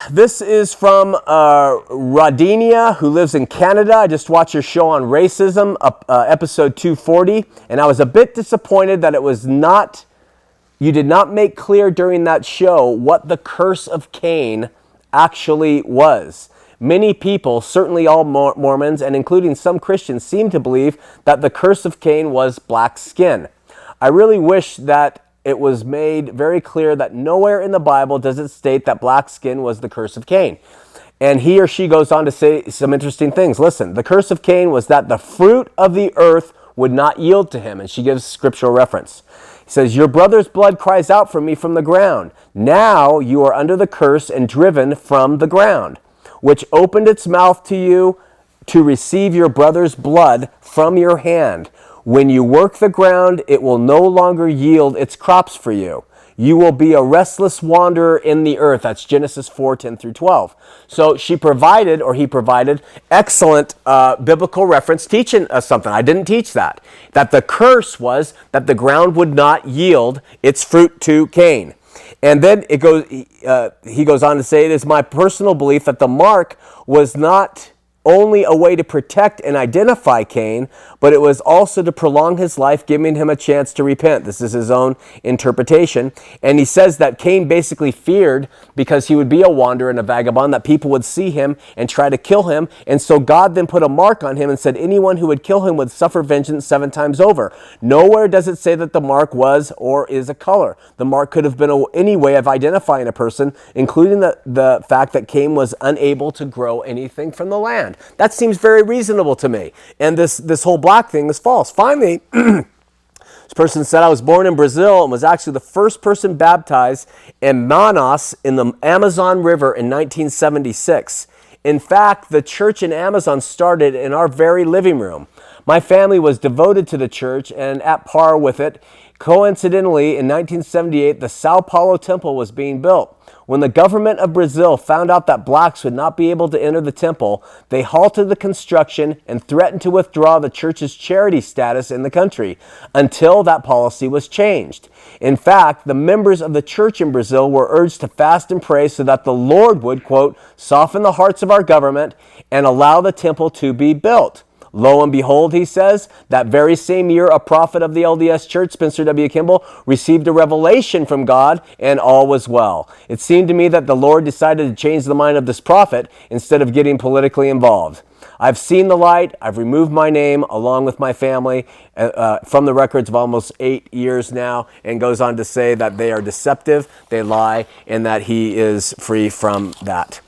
This is from Rodinia, who lives in Canada. I just watched your show on racism, episode 240, and I was a bit disappointed that you did not make clear during that show what the curse of Cain actually was. Many people, certainly all Mormons, and including some Christians, seem to believe that the curse of Cain was black skin. I really wish that it was made very clear that nowhere in the Bible does it state that black skin was the curse of Cain. And he or she goes on to say some interesting things. Listen, the curse of Cain was that the fruit of the earth would not yield to him. And she gives scriptural reference. He says, your brother's blood cries out for me from the ground. Now you are under the curse and driven from the ground, which opened its mouth to you to receive your brother's blood from your hand. When you work the ground, it will no longer yield its crops for you. You will be a restless wanderer in the earth. That's Genesis 4:10 through 12. So he provided excellent biblical reference teaching us something. I didn't teach that. That the curse was that the ground would not yield its fruit to Cain. And then he goes on to say, it is my personal belief that the mark was not only a way to protect and identify Cain, but it was also to prolong his life, giving him a chance to repent. This is his own interpretation. And he says that Cain basically feared, because he would be a wanderer and a vagabond, that people would see him and try to kill him. And so God then put a mark on him and said anyone who would kill him would suffer vengeance 7 times over. Nowhere does it say that the mark was or is a color. The mark could have been any way of identifying a person, including the fact that Cain was unable to grow anything from the land. That seems very reasonable to me. And this whole black thing is false. Finally, this person said, I was born in Brazil and was actually the first person baptized in Manaus in the Amazon River in 1976. In fact, the church in Amazon started in our very living room. My family was devoted to the church and at par with it. Coincidentally, in 1978, the Sao Paulo temple was being built. When the government of Brazil found out that blacks would not be able to enter the temple, they halted the construction and threatened to withdraw the church's charity status in the country until that policy was changed. In fact, the members of the church in Brazil were urged to fast and pray so that the Lord would, quote, soften the hearts of our government and allow the temple to be built. Lo and behold, he says, that very same year, a prophet of the LDS Church, Spencer W. Kimball, received a revelation from God, and all was well. It seemed to me that the Lord decided to change the mind of this prophet instead of getting politically involved. I've seen the light. I've removed my name along with my family from the records of almost 8 years now, and goes on to say that they are deceptive, they lie, and that he is free from that.